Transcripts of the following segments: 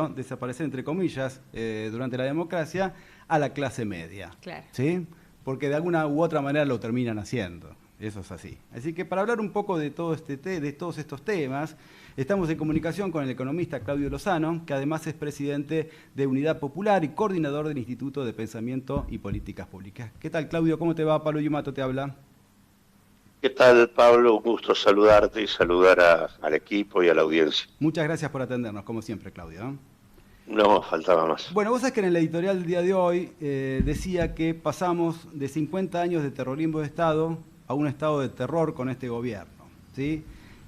hizo desaparecer, entre comillas, durante la democracia, a la clase media. Claro. ¿Sí? Porque de alguna u otra manera lo terminan haciendo. Eso es así. Así que para hablar un poco de todos estos temas, estamos en comunicación con el economista Claudio Lozano, que además es presidente de Unidad Popular y coordinador del Instituto de Pensamiento y Políticas Públicas. ¿Qué tal, Claudio? ¿Cómo te va? Pablo Yumato te habla. ¿Qué tal, Pablo? Un gusto saludarte y saludar al equipo y a la audiencia. Muchas gracias por atendernos, como siempre, Claudio. No faltaba más. Bueno, vos sabés que en el editorial del día de hoy decía que pasamos de 50 años de terrorismo de Estado a un estado de terror con este gobierno, ¿sí?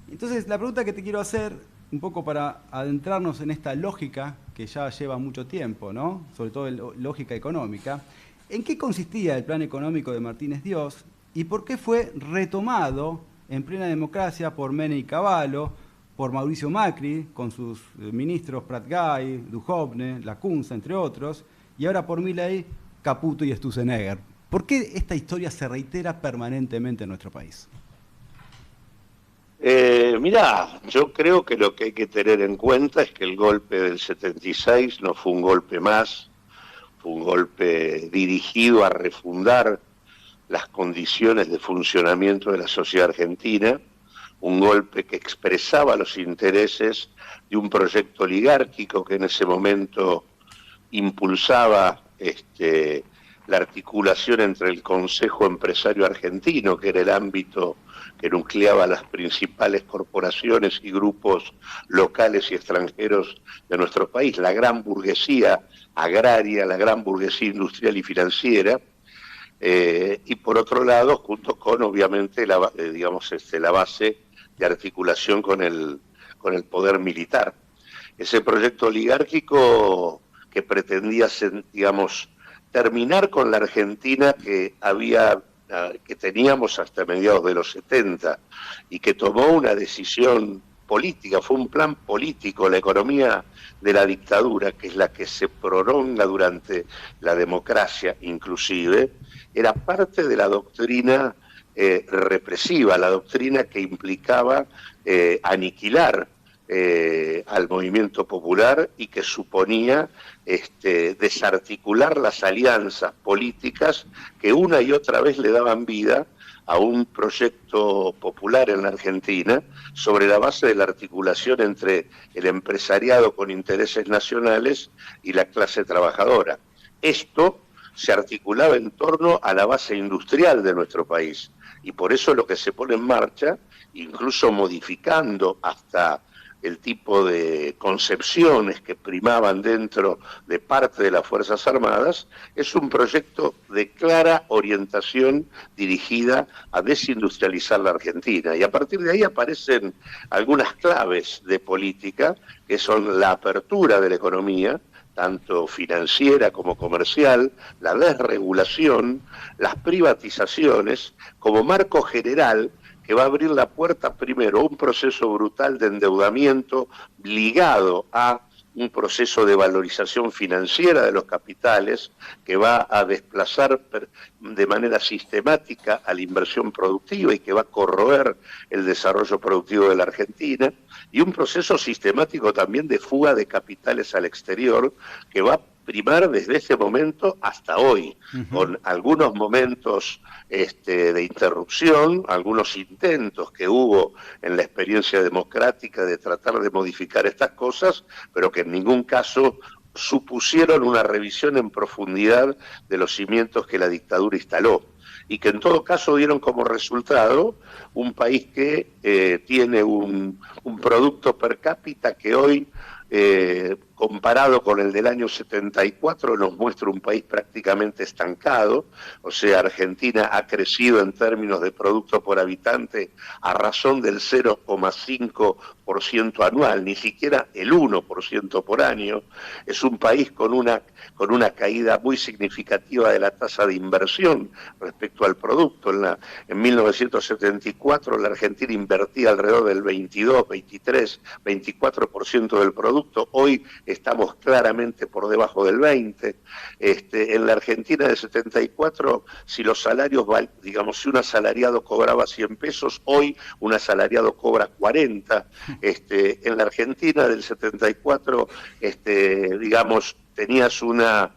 Entonces, la pregunta que te quiero hacer, un poco para adentrarnos en esta lógica que ya lleva mucho tiempo, ¿no? Sobre todo lógica económica, ¿en qué consistía el plan económico de Martínez Dios y por qué fue retomado en plena democracia por Menem y Cavallo, por Mauricio Macri, con sus ministros Prat-Gay, Duhovne, Lacunza, entre otros, y ahora por Milei, Caputo y Sturzenegger? ¿Por qué esta historia se reitera permanentemente en nuestro país? Mirá, yo creo que lo que hay que tener en cuenta es que el golpe del 76 no fue un golpe más, fue un golpe dirigido a refundar las condiciones de funcionamiento de la sociedad argentina, un golpe que expresaba los intereses de un proyecto oligárquico que en ese momento impulsaba la articulación entre el Consejo Empresario Argentino, que era el ámbito que nucleaba las principales corporaciones y grupos locales y extranjeros de nuestro país, la gran burguesía agraria, la gran burguesía industrial y financiera, y por otro lado, junto con obviamente la base de articulación con el poder militar. Ese proyecto oligárquico que pretendía, terminar con la Argentina que teníamos hasta mediados de los 70 y que tomó una decisión política, fue un plan político, la economía de la dictadura, que es la que se prolonga durante la democracia inclusive, era parte de la doctrina represiva, la doctrina que implicaba aniquilar al movimiento popular y que suponía desarticular las alianzas políticas que una y otra vez le daban vida a un proyecto popular en la Argentina sobre la base de la articulación entre el empresariado con intereses nacionales y la clase trabajadora. Esto se articulaba en torno a la base industrial de nuestro país y por eso lo que se pone en marcha, incluso modificando hasta el tipo de concepciones que primaban dentro de parte de las Fuerzas Armadas, es un proyecto de clara orientación dirigida a desindustrializar la Argentina. Y a partir de ahí aparecen algunas claves de política, que son la apertura de la economía, tanto financiera como comercial, la desregulación, las privatizaciones, como marco general que va a abrir la puerta primero a un proceso brutal de endeudamiento ligado a un proceso de valorización financiera de los capitales que va a desplazar de manera sistemática a la inversión productiva y que va a corroer el desarrollo productivo de la Argentina, y un proceso sistemático también de fuga de capitales al exterior que va a primar desde ese momento hasta hoy, con algunos momentos de interrupción, algunos intentos que hubo en la experiencia democrática de tratar de modificar estas cosas, pero que en ningún caso supusieron una revisión en profundidad de los cimientos que la dictadura instaló, y que en todo caso dieron como resultado un país que tiene un producto per cápita que hoy, comparado con el del año 74, nos muestra un país prácticamente estancado. O sea, Argentina ha crecido en términos de producto por habitante a razón del 0,5% anual, ni siquiera el 1% por año. Es un país con una caída muy significativa de la tasa de inversión respecto al producto. En 1974 la Argentina invertía alrededor del 22, 23, 24% del producto. Hoy estamos claramente por debajo del 20%. En la Argentina del 74, si los salarios, digamos, si un asalariado cobraba 100 pesos, hoy un asalariado cobra 40. En la Argentina del 74, digamos, tenías una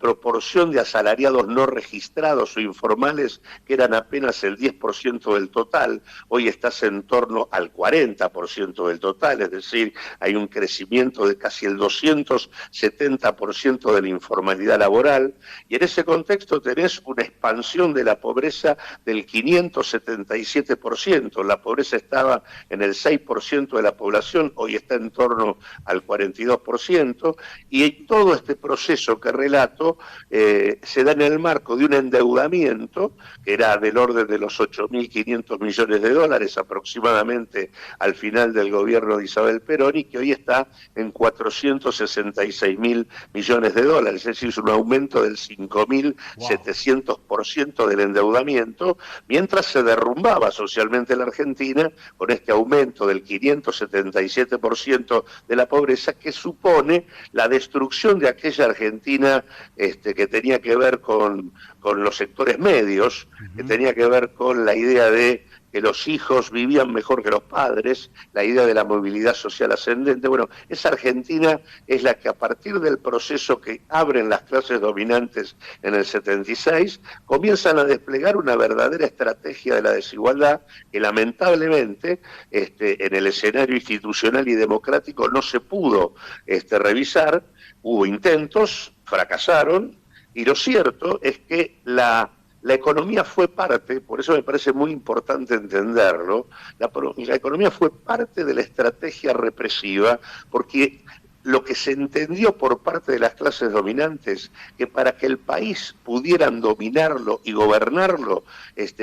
proporción de asalariados no registrados o informales que eran apenas el 10% del total. Hoy estás en torno al 40% del total, es decir, hay un crecimiento de casi el 270% de la informalidad laboral, y en ese contexto tenés una expansión de la pobreza del 577%. La pobreza estaba en el 6% de la población, hoy está en torno al 42%, y todo este proceso que relato se da en el marco de un endeudamiento que era del orden de los 8.500 millones de dólares aproximadamente al final del gobierno de Isabel Perón, y que hoy está en 466.000 millones de dólares, es decir, es un aumento del 5.700% del endeudamiento, mientras se derrumbaba socialmente la Argentina con este aumento del 577% de la pobreza, que supone la destrucción de aquella Argentina que tenía que ver con los sectores medios, que tenía que ver con la idea de que los hijos vivían mejor que los padres, la idea de la movilidad social ascendente. Bueno, esa Argentina es la que, a partir del proceso que abren las clases dominantes en el 76, comienzan a desplegar una verdadera estrategia de la desigualdad que lamentablemente en el escenario institucional y democrático no se pudo revisar. Hubo intentos, fracasaron, y lo cierto es que la economía fue parte, por eso me parece muy importante entenderlo, la economía fue parte de la estrategia represiva, porque lo que se entendió por parte de las clases dominantes, que para que el país pudieran dominarlo y gobernarlo,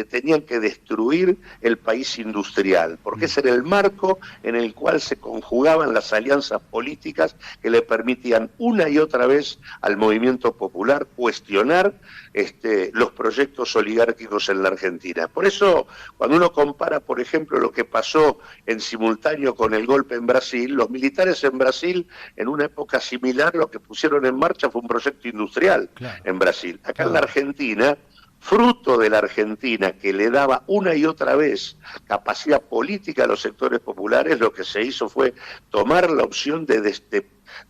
tenían que destruir el país industrial, porque ese era el marco en el cual se conjugaban las alianzas políticas que le permitían una y otra vez al movimiento popular cuestionar los proyectos oligárquicos en la Argentina. Por eso, cuando uno compara, por ejemplo, lo que pasó en simultáneo con el golpe en Brasil, los militares en Brasil, en una época similar, lo que pusieron en marcha fue un proyecto industrial en Brasil. Acá en la Argentina, fruto de la Argentina, que le daba una y otra vez capacidad política a los sectores populares, lo que se hizo fue tomar la opción de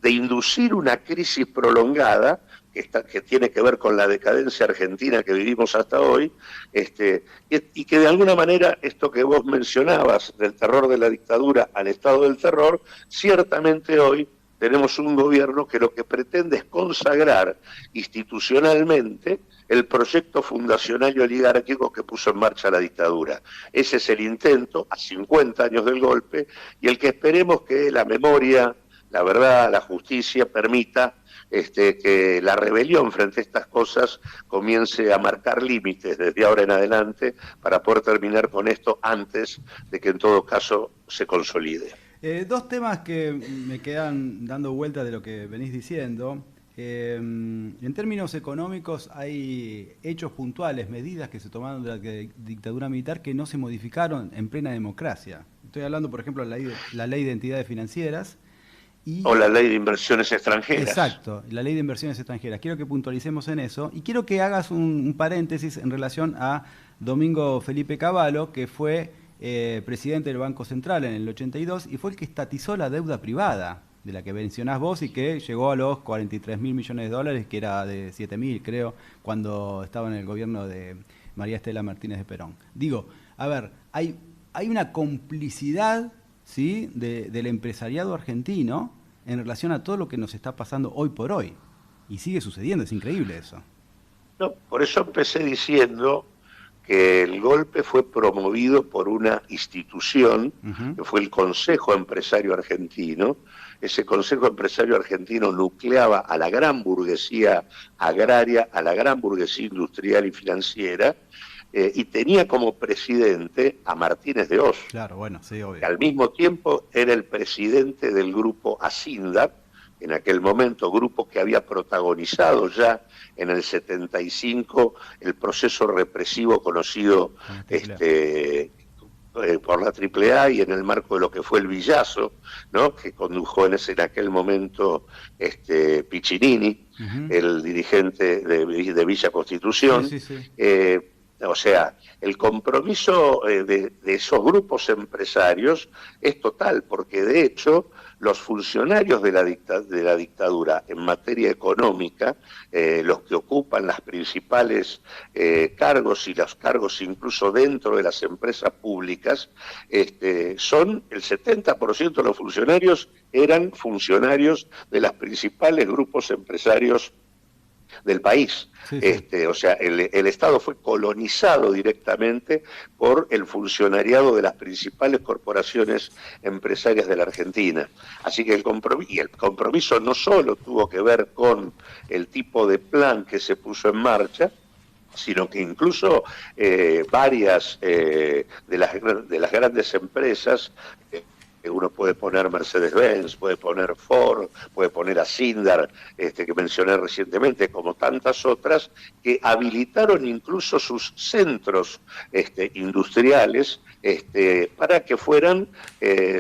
inducir una crisis prolongada, que tiene que ver con la decadencia argentina que vivimos hasta hoy, y que de alguna manera esto que vos mencionabas, del terror de la dictadura al estado del terror, ciertamente hoy tenemos un gobierno que lo que pretende es consagrar institucionalmente el proyecto fundacional y oligárquico que puso en marcha la dictadura. Ese es el intento, a 50 años del golpe, y el que esperemos que la memoria, la verdad, la justicia permita que la rebelión frente a estas cosas comience a marcar límites desde ahora en adelante para poder terminar con esto antes de que en todo caso se consolide. Dos temas que me quedan dando vuelta de lo que venís diciendo. En términos económicos hay hechos puntuales, medidas que se tomaron de la dictadura militar que no se modificaron en plena democracia. Estoy hablando, por ejemplo, de la ley de entidades financieras. O la ley de inversiones extranjeras. Exacto, la ley de inversiones extranjeras. Quiero que puntualicemos en eso y quiero que hagas un paréntesis en relación a Domingo Felipe Cavallo, que fue presidente del Banco Central en el 82 y fue el que estatizó la deuda privada, de la que mencionás vos y que llegó a los 43.000 millones de dólares, que era de 7.000, creo, cuando estaba en el gobierno de María Estela Martínez de Perón. Digo, a ver, hay una complicidad, ¿sí?, del empresariado argentino en relación a todo lo que nos está pasando hoy por hoy. Y sigue sucediendo, es increíble eso. No, por eso empecé diciendo que el golpe fue promovido por una institución, que fue el Consejo Empresario Argentino. Ese Consejo Empresario Argentino nucleaba a la gran burguesía agraria, a la gran burguesía industrial y financiera, y tenía como presidente a Martínez de Oz, claro, bueno, sí, obvio, que al mismo tiempo era el presidente del grupo Asindar, en aquel momento grupo que había protagonizado ya en el 75 el proceso represivo conocido por la AAA y en el marco de lo que fue el Villazo, ¿no? Que condujo en aquel momento Piccinini, el dirigente de Villa Constitución. Sí, sí, sí. O sea, el compromiso de esos grupos empresarios es total, porque de hecho los funcionarios de la dictadura en materia económica, los que ocupan las principales cargos y los cargos incluso dentro de las empresas públicas, son el 70% de los funcionarios eran funcionarios de los principales grupos empresarios del país. Sí, sí. O sea, el Estado fue colonizado directamente por el funcionariado de las principales corporaciones empresarias de la Argentina. Así que el compromiso no solo tuvo que ver con el tipo de plan que se puso en marcha, sino que incluso varias de las grandes empresas, uno puede poner Mercedes-Benz, puede poner Ford, puede poner a Sindar, que mencioné recientemente, como tantas otras, que habilitaron incluso sus centros industriales para que fueran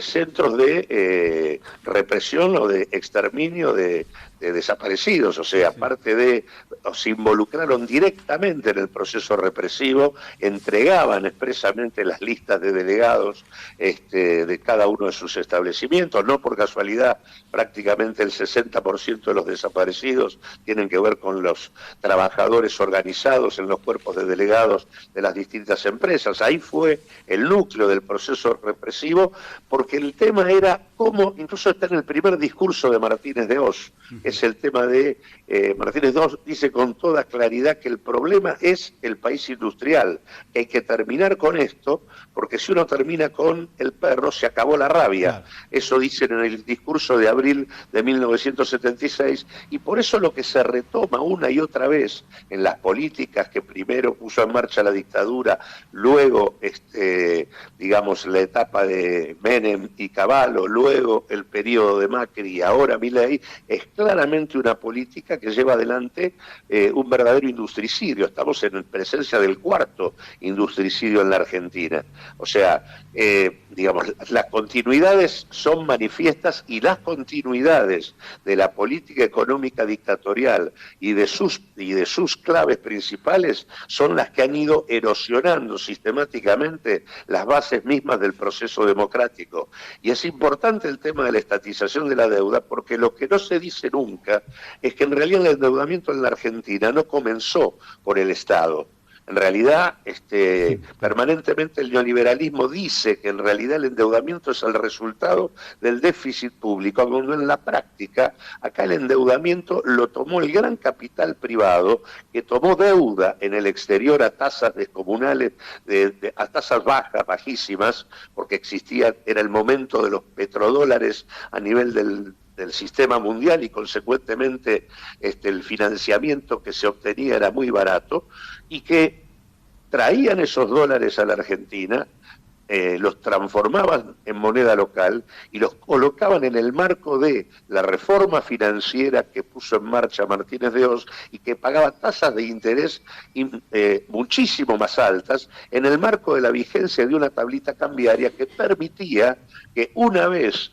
centros de represión o de exterminio de desaparecidos. O sea, aparte de, se involucraron directamente en el proceso represivo, entregaban expresamente las listas de delegados de cada uno de sus establecimientos. No por casualidad, prácticamente el 60% de los desaparecidos tienen que ver con los trabajadores organizados en los cuerpos de delegados de las distintas empresas. Ahí fue el núcleo del proceso represivo, porque el tema era cómo, incluso está en el primer discurso de Martínez de Oz, es el tema de, Martínez de Oz dice con toda claridad que el problema es el país industrial, que hay que terminar con esto, porque si uno termina con el perro, se acabó la rabia. Claro. Eso dicen en el discurso de abril de 1976, y por eso lo que se retoma una y otra vez en las políticas que primero puso en marcha la dictadura, luego, digamos, la etapa de Menem y Cavallo, luego el periodo de Macri y ahora Milei, es claramente una política que lleva adelante un verdadero industricidio. Estamos en presencia del cuarto industricidio en la Argentina. O sea, digamos, las continuidades son manifiestas, y las continuidades de la política económica dictatorial y de sus claves principales son las que han ido erosionando sistemáticamente las bases mismas del proceso democrático. Y es importante el tema de la estatización de la deuda, porque lo que no se dice nunca es que en realidad el endeudamiento en la Argentina no comenzó por el Estado. En realidad, permanentemente el neoliberalismo dice que en realidad el endeudamiento es el resultado del déficit público, cuando en la práctica acá el endeudamiento lo tomó el gran capital privado, que tomó deuda en el exterior a tasas descomunales, a tasas bajas, bajísimas, porque era el momento de los petrodólares a nivel del sistema mundial, y consecuentemente el financiamiento que se obtenía era muy barato, y que traían esos dólares a la Argentina, los transformaban en moneda local y los colocaban en el marco de la reforma financiera que puso en marcha Martínez de Oz, y que pagaba tasas de interés muchísimo más altas, en el marco de la vigencia de una tablita cambiaria que permitía que, una vez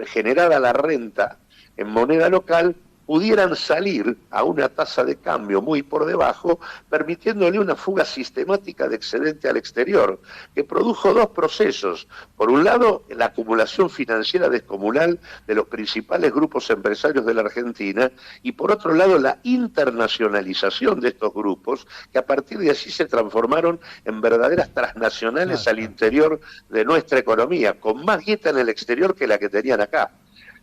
generada la renta en moneda local, pudieran salir a una tasa de cambio muy por debajo, permitiéndole una fuga sistemática de excedente al exterior, que produjo dos procesos. Por un lado, la acumulación financiera descomunal de los principales grupos empresarios de la Argentina, y por otro lado, la internacionalización de estos grupos, que a partir de así se transformaron en verdaderas transnacionales al interior de nuestra economía, con más guita en el exterior que la que tenían acá.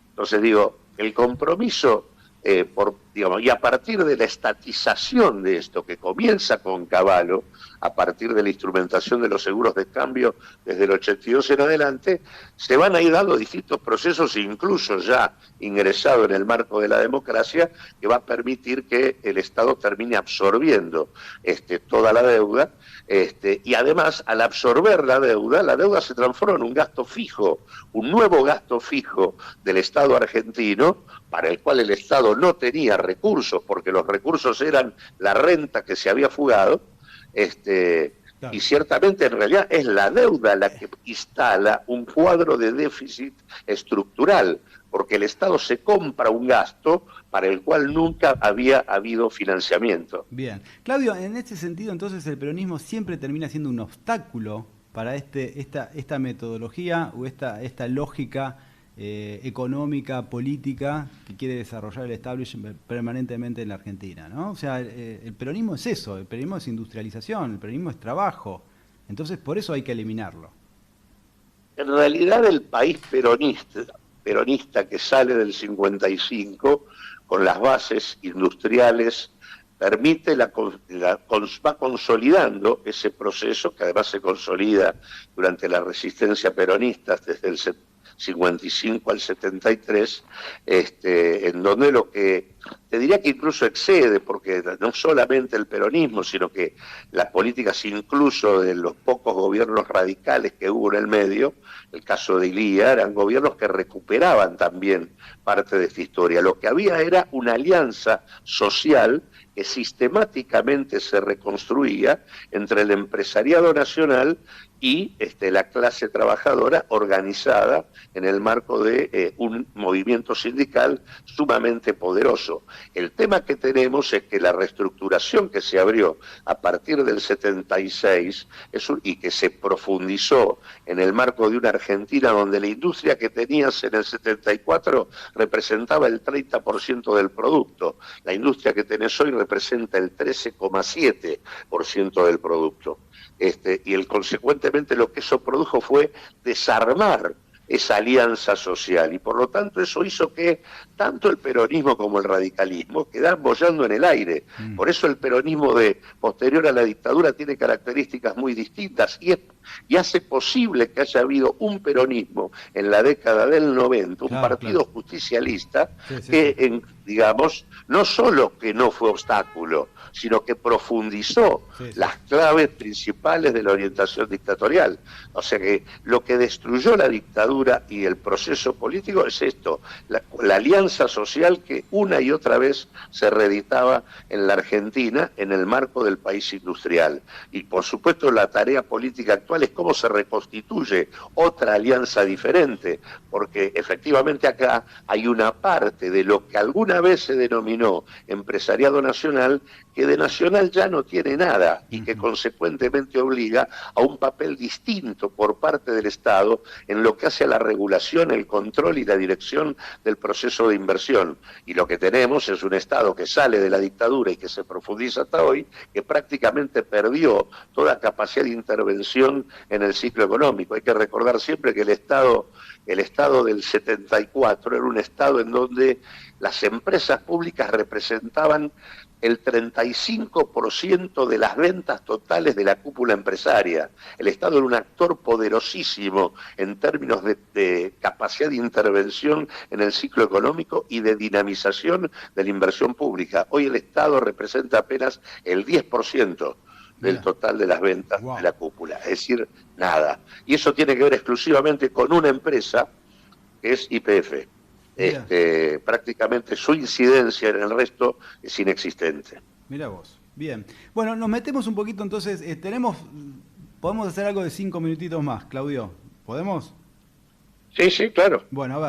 Entonces digo, el compromiso y a partir de la estatización de esto, que comienza con Cavallo, a partir de la instrumentación de los seguros de cambio desde el 82 en adelante, se van a ir dando distintos procesos, incluso ya ingresado en el marco de la democracia, que va a permitir que el Estado termine absorbiendo toda la deuda, y además, al absorber la deuda se transforma en un gasto fijo, un nuevo gasto fijo del Estado argentino, para el cual el Estado no tenía recursos, porque los recursos eran la renta que se había fugado, Y ciertamente en realidad es la deuda la que instala un cuadro de déficit estructural, porque el Estado se compra un gasto para el cual nunca había habido financiamiento. Bien. Claudio, en este sentido, entonces, el peronismo siempre termina siendo un obstáculo para esta metodología o esta lógica económica, política que quiere desarrollar el establishment permanentemente en la Argentina, ¿no? O sea, el peronismo es eso, el peronismo es industrialización, el peronismo es trabajo. Entonces, por eso hay que eliminarlo. En realidad, el país peronista que sale del 55 con las bases industriales permite va consolidando ese proceso, que además se consolida durante la resistencia peronista desde el 55 al 73, en donde lo que te diría que incluso excede, porque no solamente el peronismo, sino que las políticas incluso de los pocos gobiernos radicales que hubo en el medio, el caso de Ilía, eran gobiernos que recuperaban también parte de esta historia. Lo que había era una alianza social que sistemáticamente se reconstruía entre el empresariado nacional y la clase trabajadora organizada en el marco de un movimiento sindical sumamente poderoso. El tema que tenemos es que la reestructuración que se abrió a partir del 76 y que se profundizó en el marco de una Argentina donde la industria que tenías en el 74 representaba el 30% del producto, la industria que tenés hoy representa el 13,7% del producto. Y consecuentemente lo que eso produjo fue desarmar esa alianza social, y por lo tanto eso hizo que tanto el peronismo como el radicalismo quedaran boyando en el aire. Por eso el peronismo posterior a la dictadura tiene características muy distintas y hace posible que haya habido un peronismo en la década del 90, un partido justicialista que, digamos, no solo que no fue obstáculo, sino que profundizó las claves principales de la orientación dictatorial. O sea que lo que destruyó la dictadura y el proceso político es esto, la alianza social que una y otra vez se reeditaba en la Argentina en el marco del país industrial. Y por supuesto la tarea política actual es cómo se reconstituye otra alianza diferente, porque efectivamente acá hay una parte de lo que alguna vez se denominó empresariado nacional, que de nacional ya no tiene nada y que consecuentemente obliga a un papel distinto por parte del Estado en lo que hace a la regulación, el control y la dirección del proceso de inversión. Y lo que tenemos es un Estado que sale de la dictadura y que se profundiza hasta hoy, que prácticamente perdió toda capacidad de intervención en el ciclo económico. Hay que recordar siempre que el Estado del 74 era un Estado en donde las empresas públicas representaban el 35% de las ventas totales de la cúpula empresaria. El Estado era un actor poderosísimo en términos de capacidad de intervención en el ciclo económico y de dinamización de la inversión pública. Hoy el Estado representa apenas el 10% del total de las ventas de la cúpula, es decir, nada. Y eso tiene que ver exclusivamente con una empresa que es YPF. Prácticamente su incidencia en el resto es inexistente. Mira vos, bien. Bueno, nos metemos un poquito entonces, podemos hacer algo de 5 minutitos más, Claudio, ¿podemos? Sí, claro. Bueno,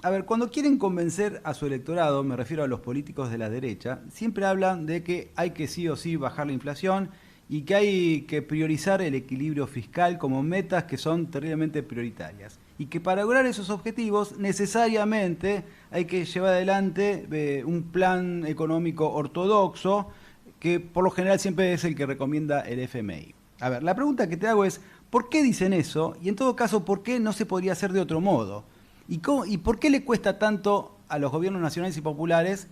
a ver, cuando quieren convencer a su electorado, me refiero a los políticos de la derecha, siempre hablan de que hay que sí o sí bajar la inflación y que hay que priorizar el equilibrio fiscal como metas que son terriblemente prioritarias. Y que para lograr esos objetivos necesariamente hay que llevar adelante un plan económico ortodoxo que por lo general siempre es el que recomienda el FMI. A ver, la pregunta que te hago es, ¿por qué dicen eso? Y en todo caso, ¿por qué no se podría hacer de otro modo? ¿Y por qué le cuesta tanto a los gobiernos nacionales y populares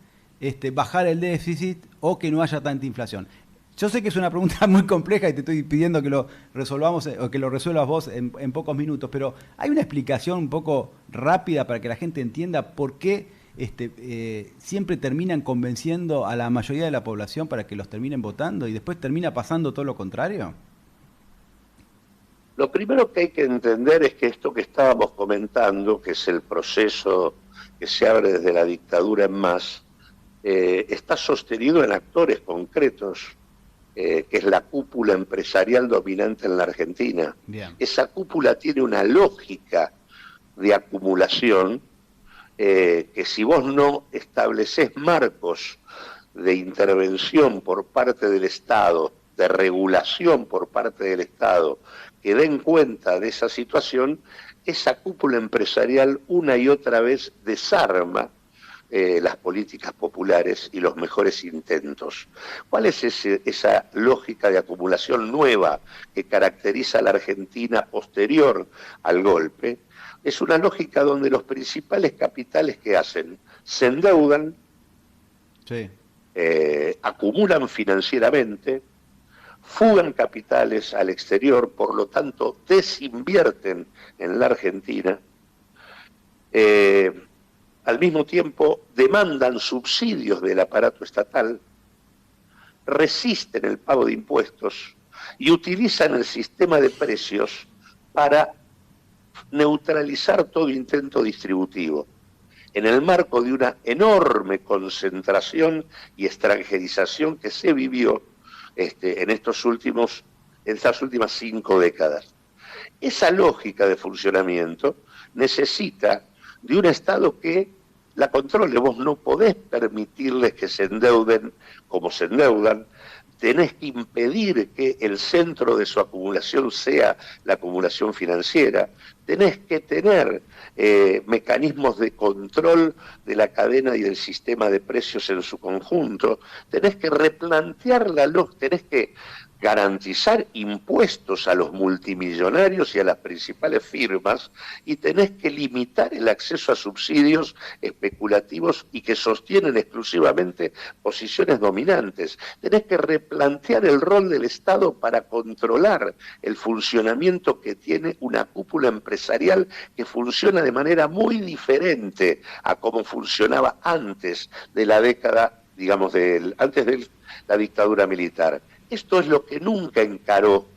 bajar el déficit o que no haya tanta inflación? Yo sé que es una pregunta muy compleja y te estoy pidiendo que lo resolvamos o que lo resuelvas vos en pocos minutos, pero ¿hay una explicación un poco rápida para que la gente entienda por qué siempre terminan convenciendo a la mayoría de la población para que los terminen votando y después termina pasando todo lo contrario? Lo primero que hay que entender es que esto que estábamos comentando, que es el proceso que se abre desde la dictadura en más, está sostenido en actores concretos. que es la cúpula empresarial dominante en la Argentina. Bien. Esa cúpula tiene una lógica de acumulación que si vos no estableces marcos de intervención por parte del Estado, de regulación por parte del Estado, que den cuenta de esa situación, esa cúpula empresarial una y otra vez desarma las políticas populares y los mejores intentos. ¿Cuál es esa lógica de acumulación nueva que caracteriza a la Argentina posterior al golpe? Es una lógica donde los principales capitales que hacen se endeudan, Sí. acumulan financieramente, fugan capitales al exterior, por lo tanto desinvierten en la Argentina, al mismo tiempo demandan subsidios del aparato estatal, resisten el pago de impuestos y utilizan el sistema de precios para neutralizar todo intento distributivo. En el marco de una enorme concentración y extranjerización que se vivió en estas últimas 5 décadas. Esa lógica de funcionamiento necesita de un Estado que la controle. Vos no podés permitirles que se endeuden como se endeudan, tenés que impedir que el centro de su acumulación sea la acumulación financiera, tenés que tener mecanismos de control de la cadena y del sistema de precios en su conjunto, tenés que replantear tenés que garantizar impuestos a los multimillonarios y a las principales firmas, y tenés que limitar el acceso a subsidios especulativos y que sostienen exclusivamente posiciones dominantes. Tenés que replantear el rol del Estado para controlar el funcionamiento que tiene una cúpula empresarial que funciona de manera muy diferente a cómo funcionaba antes de la década, digamos, antes de la dictadura militar. Esto es lo que nunca encaró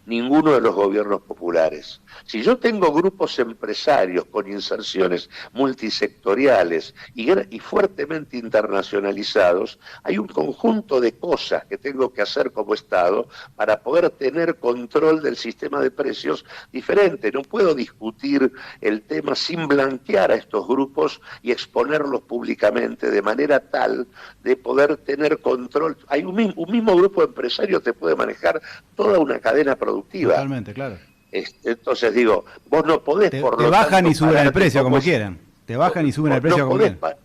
ninguno de los gobiernos populares. Si yo tengo grupos empresarios con inserciones multisectoriales y fuertemente internacionalizados, hay un conjunto de cosas que tengo que hacer como Estado para poder tener control del sistema de precios diferente. No puedo discutir el tema sin blanquear a estos grupos y exponerlos públicamente de manera tal de poder tener control. Hay un mismo grupo empresario te puede manejar toda una cadena productiva. Totalmente, claro. Entonces digo, vos no podés Te por lo bajan tanto, y suben el precio como es, quieran. Te bajan y suben el precio no como podés quieran.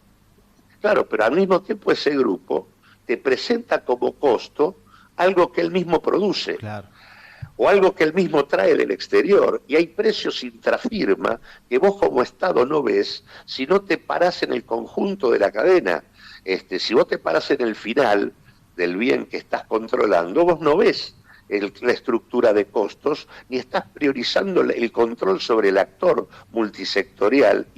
Claro, pero al mismo tiempo ese grupo te presenta como costo algo que él mismo produce. Claro. O algo que él mismo trae del exterior, y hay precios intrafirma que vos como Estado no ves si no te parás en el conjunto de la cadena. Si vos te parás en el final del bien que estás controlando, vos no ves la estructura de costos, ni estás priorizando el control sobre el actor multisectorial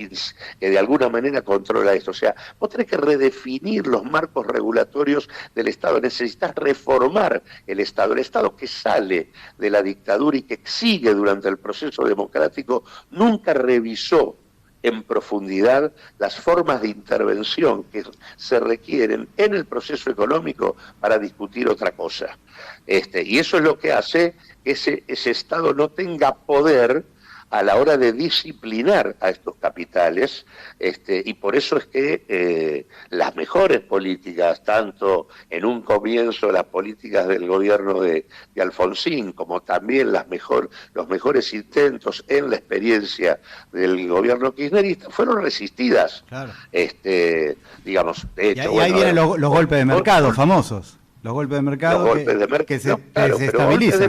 que de alguna manera controla esto. O sea, vos tenés que redefinir los marcos regulatorios del Estado, necesitas reformar el Estado que sale de la dictadura y que sigue durante el proceso democrático, nunca revisó en profundidad las formas de intervención que se requieren en el proceso económico para discutir otra cosa. Y eso es lo que hace que ese Estado no tenga poder a la hora de disciplinar a estos capitales, y por eso es que las mejores políticas, tanto en un comienzo las políticas del gobierno de Alfonsín, como también los mejores intentos en la experiencia del gobierno kirchnerista, fueron resistidas. Claro. Digamos, de hecho, y ahí vienen los golpes de mercado famosos. Los golpes de mercado que se estabilizan.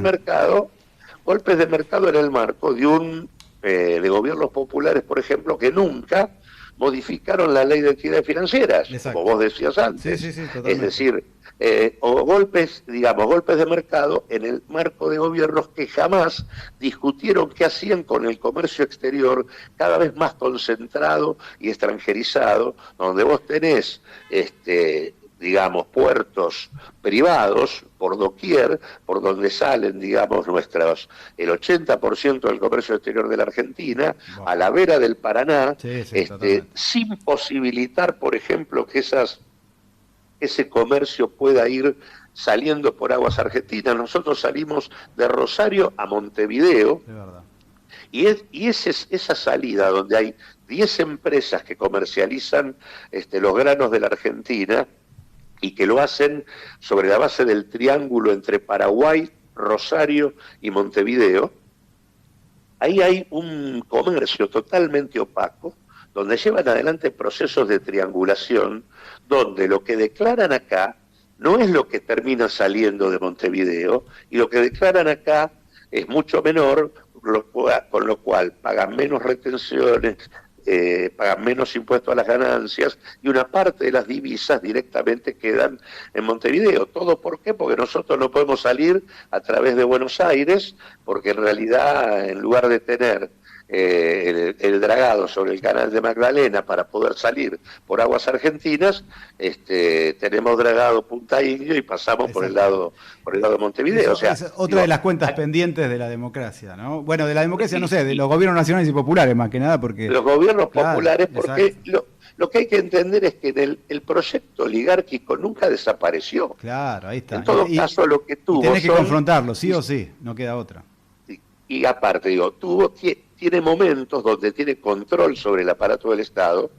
Golpes de mercado en el marco de gobiernos populares, por ejemplo, que nunca modificaron la ley de entidades financieras, Exacto. como vos decías antes. Sí, totalmente. Es decir, o golpes de mercado en el marco de gobiernos que jamás discutieron qué hacían con el comercio exterior cada vez más concentrado y extranjerizado, donde vos tenés digamos, puertos privados por doquier, por donde salen, digamos, el 80% del comercio exterior de la Argentina, a la vera del Paraná, sin posibilitar, por ejemplo, que ese comercio pueda ir saliendo por aguas argentinas. Nosotros salimos de Rosario a Montevideo, de verdad. Esa salida donde hay 10 empresas que comercializan los granos de la Argentina y que lo hacen sobre la base del triángulo entre Paraguay, Rosario y Montevideo, ahí hay un comercio totalmente opaco, donde llevan adelante procesos de triangulación, donde lo que declaran acá no es lo que termina saliendo de Montevideo, y lo que declaran acá es mucho menor, con lo cual pagan menos retenciones, pagan menos impuestos a las ganancias, y una parte de las divisas directamente quedan en Montevideo. ¿Todo por qué? Porque nosotros no podemos salir a través de Buenos Aires, porque en realidad, en lugar de tener el dragado sobre el canal de Magdalena para poder salir por aguas argentinas, tenemos dragado Punta Indio y pasamos por el lado de Montevideo. Eso, o sea, es otra de las cuentas pendientes de la democracia, ¿no? Bueno, de la democracia, no sé, de los gobiernos nacionales y populares más que nada, porque... Los gobiernos populares, porque lo que hay que entender es que el proyecto oligárquico nunca desapareció. Claro, ahí está. En todo caso, lo que tuvo... Tenés que confrontarlo, sí o sí, no queda otra. Y aparte, digo, tiene momentos donde tiene control sobre el aparato del Estado,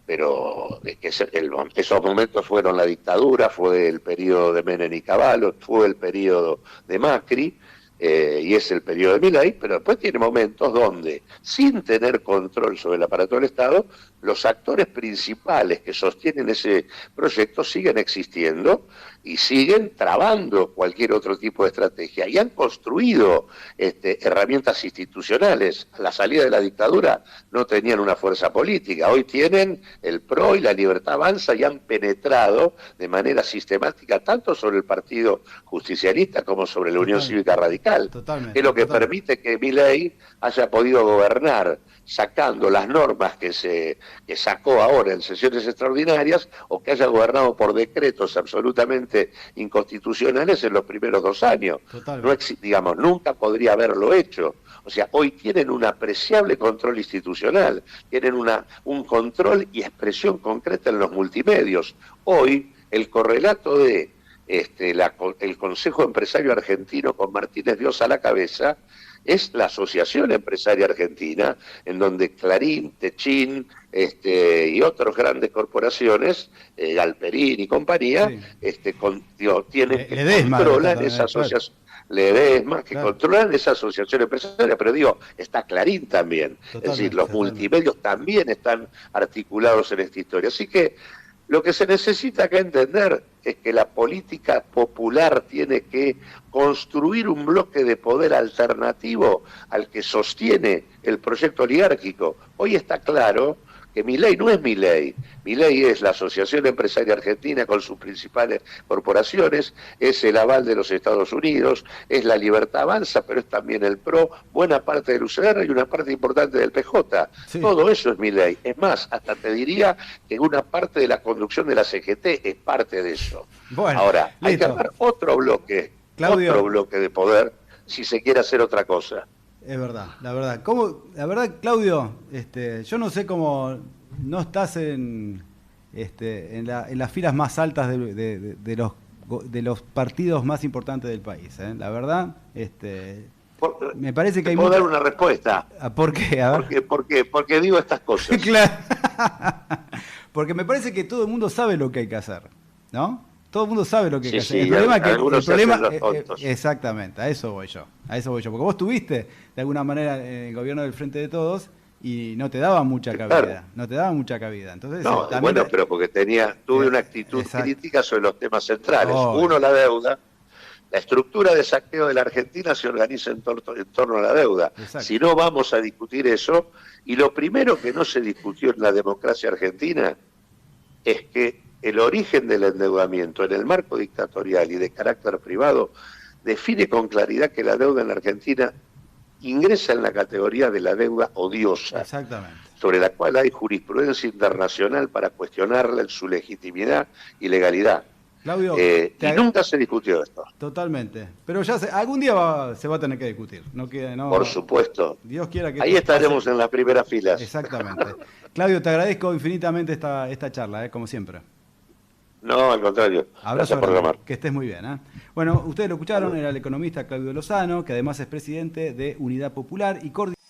pero esos momentos fueron la dictadura, fue el periodo de Menem y Cavallo, fue el periodo de Macri, y es el periodo de Milei, pero después tiene momentos donde, sin tener control sobre el aparato del Estado, los actores principales que sostienen ese proyecto siguen existiendo y siguen trabando cualquier otro tipo de estrategia. Y han construido herramientas institucionales. A la salida de la dictadura no tenían una fuerza política. Hoy tienen el PRO y la Libertad Avanza y han penetrado de manera sistemática tanto sobre el Partido Justicialista como sobre la Unión Cívica Radical. Totalmente, es lo que permite que Milei haya podido gobernar sacando las normas que sacó ahora en sesiones extraordinarias, o que haya gobernado por decretos absolutamente inconstitucionales en los primeros 2 años. No, nunca podría haberlo hecho. O sea, hoy tienen un apreciable control institucional, tienen un control y expresión concreta en los multimedios. Hoy, el correlato de el Consejo Empresario Argentino con Martínez Dios a la cabeza es la Asociación Empresaria Argentina, en donde Clarín, Techín y otras grandes corporaciones, Galperín y compañía, tienen que controlar esa asociación. Ledesma, que controlan esa asociación empresaria, pero está Clarín también. Es decir, los multimedios también están articulados en esta historia. Así que lo que se necesita acá entender es que la política popular tiene que construir un bloque de poder alternativo al que sostiene el proyecto oligárquico. Hoy está claro que Milei no es Milei. Milei es la Asociación Empresaria Argentina con sus principales corporaciones, es el aval de los Estados Unidos, es la Libertad Avanza, pero es también el PRO, buena parte del UCR y una parte importante del PJ. Sí. Todo eso es Milei. Es más, hasta te diría que una parte de la conducción de la CGT es parte de eso. Bueno, ahora, hay que armar otro bloque, otro bloque de poder, si se quiere hacer otra cosa. Es verdad, la verdad. Claudio, yo no sé cómo no estás en las filas más altas de los partidos más importantes del país. La verdad, me parece que hay... ¿Puedo dar una respuesta? ¿Por qué? A ver. Porque digo estas cosas. Claro. Porque me parece que todo el mundo sabe lo que hay que hacer, ¿no? Todo el mundo sabe lo que hay que hacer. El problema es que el problema exactamente, a eso voy yo. Porque vos tuviste de alguna manera el gobierno del Frente de Todos y no te daba mucha cabida. Claro. Entonces, bueno, pero porque tuve una actitud crítica sobre los temas centrales. Uno, la deuda. La estructura de saqueo de la Argentina se organiza en torno a la deuda. Exacto. Si no, vamos a discutir eso. Y lo primero que no se discutió en la democracia argentina es que el origen del endeudamiento en el marco dictatorial y de carácter privado define con claridad que la deuda en la Argentina ingresa en la categoría de la deuda odiosa. Exactamente. Sobre la cual hay jurisprudencia internacional para cuestionarla en su legitimidad y legalidad. Claudio, y nunca se discutió esto. Totalmente. Pero ya algún día se va a tener que discutir. Por supuesto. Dios quiera que ahí estaremos en las primeras filas. Exactamente. Claudio, te agradezco infinitamente esta charla, como siempre. No, al contrario. Abrazo Gracias por llamar. que estés muy bien. Bueno, ustedes lo escucharon, era el economista Claudio Lozano, que además es presidente de Unidad Popular y coordinador